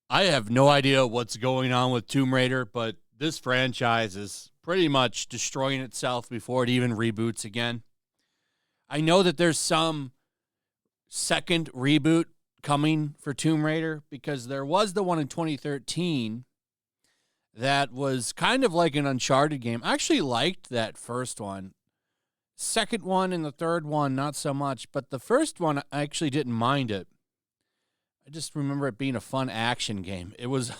I have no idea what's going on with Tomb Raider, but this franchise is pretty much destroying itself before it even reboots again. I know that there's some second reboot coming for Tomb Raider because there was the one in 2013 that was kind of like an Uncharted game. I actually liked that first one. Second one and the third one, not so much, but the first one, I actually didn't mind it. I just remember it being a fun action game. It was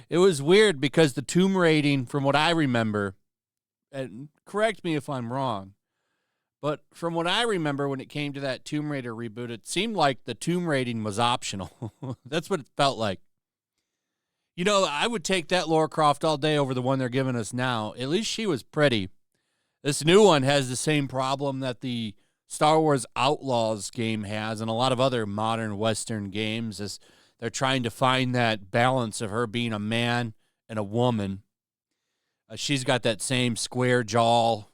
it was weird because the tomb raiding, from what I remember, and correct me if I'm wrong, but from what I remember when it came to that Tomb Raider reboot, it seemed like the tomb raiding was optional. That's what it felt like. You know, I would take that Lara Croft all day over the one they're giving us now. At least she was pretty. This new one has the same problem that the Star Wars Outlaws game has, and a lot of other modern Western games, is they're trying to find that balance of her being a man and a woman. She's got that same square jaw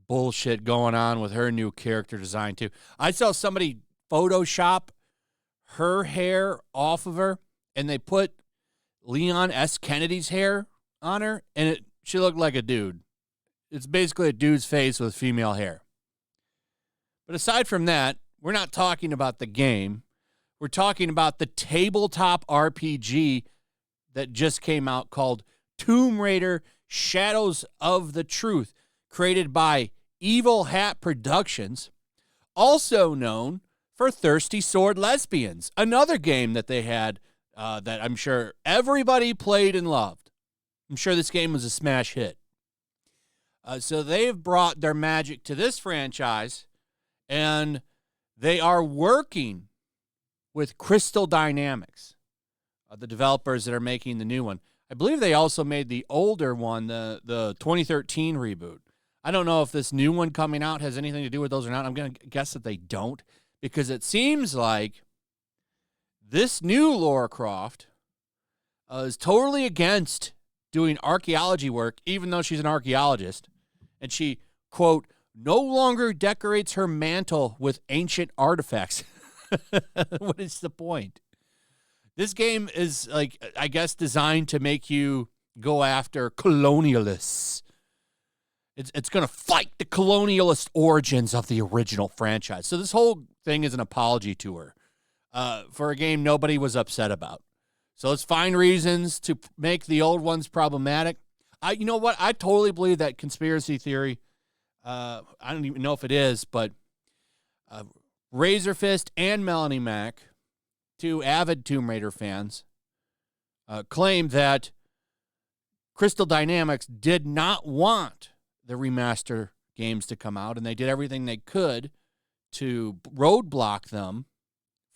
bullshit going on with her new character design, too. I saw somebody Photoshop her hair off of her, and they put Leon S. Kennedy's hair on her, and she looked like a dude. It's basically a dude's face with female hair. But aside from that, we're not talking about the game. We're talking about the tabletop RPG that just came out called Tomb Raider Shadows of the Truth, created by Evil Hat Productions, also known for Thirsty Sword Lesbians, another game that they had that I'm sure everybody played and loved. I'm sure this game was a smash hit. So they've brought their magic to this franchise, and they are working with Crystal Dynamics, the developers that are making the new one. I believe they also made the older one, the 2013 reboot. I don't know if this new one coming out has anything to do with those or not. I'm going to guess that they don't, because it seems like this new Lara Croft is totally against doing archaeology work, even though she's an archaeologist. And she, quote, no longer decorates her mantle with ancient artifacts. What is the point? This game is, like, I guess, designed to make you go after colonialists. It's going to fight the colonialist origins of the original franchise. So this whole thing is an apology to her for a game nobody was upset about. So let's find reasons to make the old ones problematic. You know what? I totally believe that conspiracy theory. I don't even know if it is, but Razorfist and Melanie Mac, two avid Tomb Raider fans, claim that Crystal Dynamics did not want the remaster games to come out, and they did everything they could to roadblock them.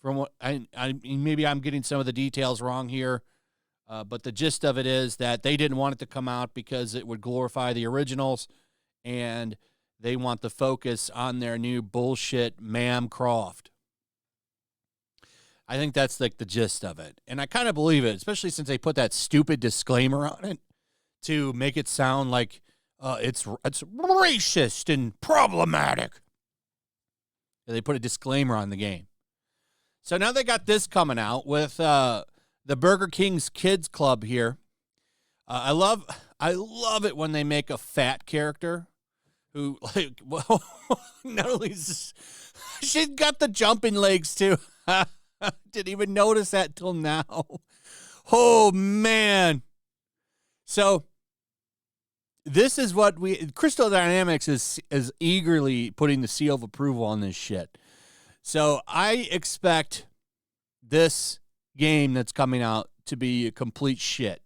From what maybe I'm getting some of the details wrong here, but the gist of it is that they didn't want it to come out because it would glorify the originals, and they want the focus on their new bullshit Ma'am Croft. I think that's like the gist of it, and I kind of believe it, especially since they put that stupid disclaimer on it to make it sound like it's racist and problematic. And they put a disclaimer on the game. So now they got this coming out with the Burger King's Kids Club here. I love it when they make a fat character who, like, well, not only is she's got the jumping legs too. Didn't even notice that till now. Oh man! So this is what Crystal Dynamics is eagerly putting the seal of approval on this shit. So I expect this game that's coming out to be a complete shit.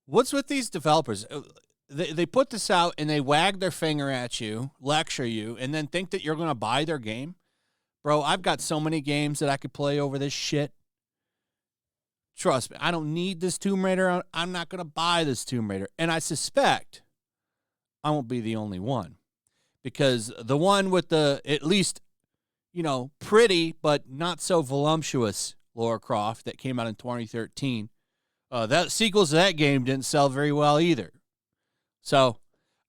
What's with these developers? They put this out and they wag their finger at you, lecture you, and then think that you're going to buy their game? Bro, I've got so many games that I could play over this shit. Trust me, I don't need this Tomb Raider. I'm not going to buy this Tomb Raider. And I suspect I won't be the only one. Because the one with the, at least, you know, pretty but not so voluptuous Lara Croft that came out in 2013, that sequels to that game didn't sell very well either. So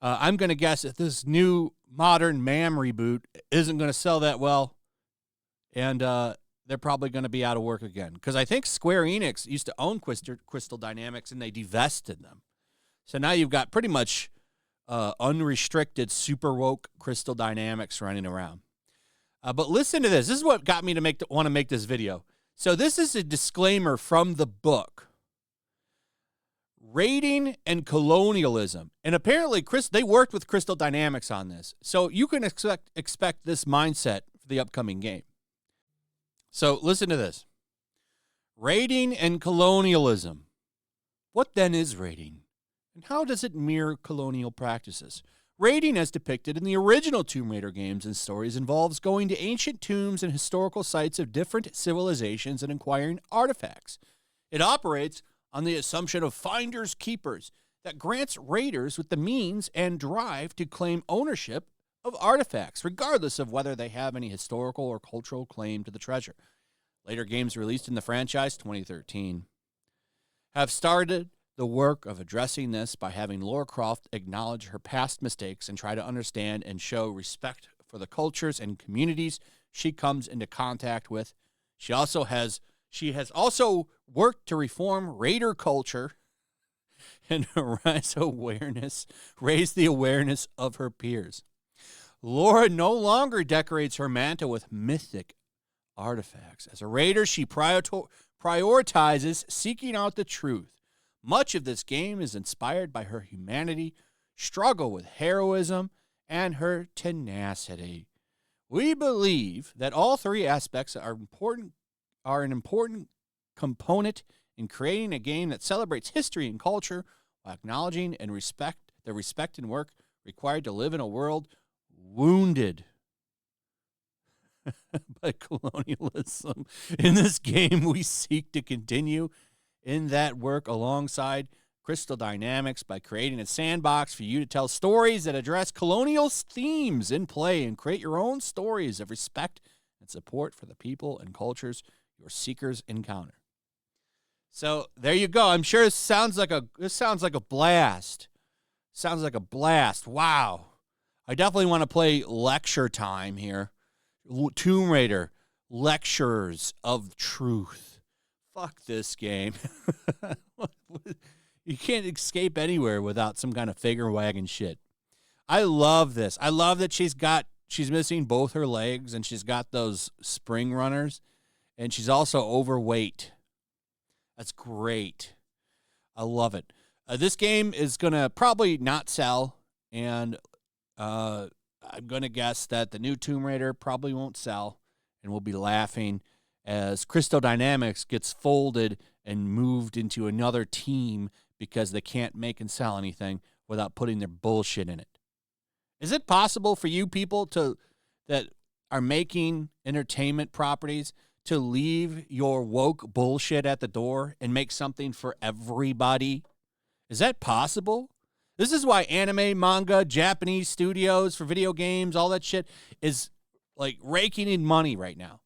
I'm going to guess that this new modern MAM reboot isn't going to sell that well, and they're probably going to be out of work again. Because I think Square Enix used to own Crystal Dynamics, and they divested them. So now you've got pretty much unrestricted, super woke Crystal Dynamics running around. But listen to this. This is what got me to want to make this video. So this is a disclaimer from the book. Raiding and colonialism. And apparently they worked with Crystal Dynamics on this. So you can expect this mindset for the upcoming game. So listen to this. Raiding and colonialism. What then is raiding? And how does it mirror colonial practices? Raiding, as depicted in the original Tomb Raider games and stories, involves going to ancient tombs and historical sites of different civilizations and acquiring artifacts. It operates on the assumption of finders keepers that grants raiders with the means and drive to claim ownership of artifacts, regardless of whether they have any historical or cultural claim to the treasure. Later games released in the franchise, 2013, have started the work of addressing this by having Lara Croft acknowledge her past mistakes and try to understand and show respect for the cultures and communities she comes into contact with. She has also worked to reform raider culture and raise the awareness of her peers. Lara no longer decorates her mantle with mythic artifacts. As a raider, she prioritizes seeking out the truth. Much of this game is inspired by her humanity, struggle with heroism, and her tenacity. We believe that all three aspects are an important component in creating a game that celebrates history and culture while acknowledging and the respect and work required to live in a world wounded by colonialism. In this game, we seek to continue in that work alongside Crystal Dynamics by creating a sandbox for you to tell stories that address colonial themes in play and create your own stories of respect and support for the people and cultures your seekers encounter. So there you go. I'm sure this sounds like a blast. Sounds like a blast. Wow. I definitely want to play lecture time here. Tomb Raider, Lectures of Truth. Fuck this game. You can't escape anywhere without some kind of figure wagon shit. I love this. I love that she's missing both her legs and she's got those spring runners and she's also overweight. That's great. I love it. This game is going to probably not sell, and I'm going to guess that the new Tomb Raider probably won't sell, and we'll be laughing as Crystal Dynamics gets folded and moved into another team because they can't make and sell anything without putting their bullshit in it. Is it possible for you people that are making entertainment properties to leave your woke bullshit at the door and make something for everybody? Is that possible? This is why anime, manga, Japanese studios for video games, all that shit is like raking in money right now.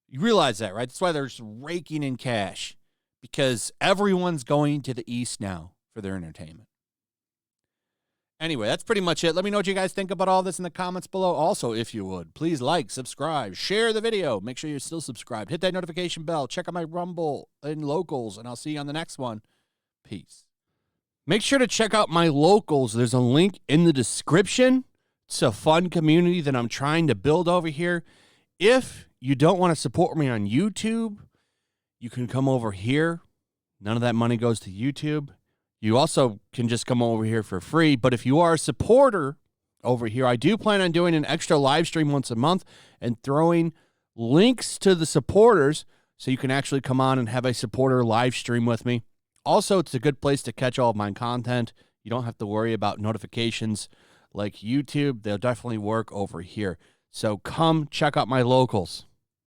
You realize that, right? That's why they're just raking in cash, because everyone's going to the East now for their entertainment. Anyway, that's pretty much it. Let me know what you guys think about all this in the comments below. Also, if you would, please like, subscribe, share the video. Make sure you're still subscribed. Hit that notification bell. Check out my Rumble and Locals, and I'll see you on the next one. Peace. Make sure to check out my Locals. There's a link in the description. It's a fun community that I'm trying to build over here. If you don't want to support me on YouTube, you can come over here. None of that money goes to YouTube. You also can just come over here for free. But if you are a supporter over here, I do plan on doing an extra live stream once a month and throwing links to the supporters so you can actually come on and have a supporter live stream with me. Also, it's a good place to catch all of my content. You don't have to worry about notifications like YouTube. They'll definitely work over here. So come check out my Locals.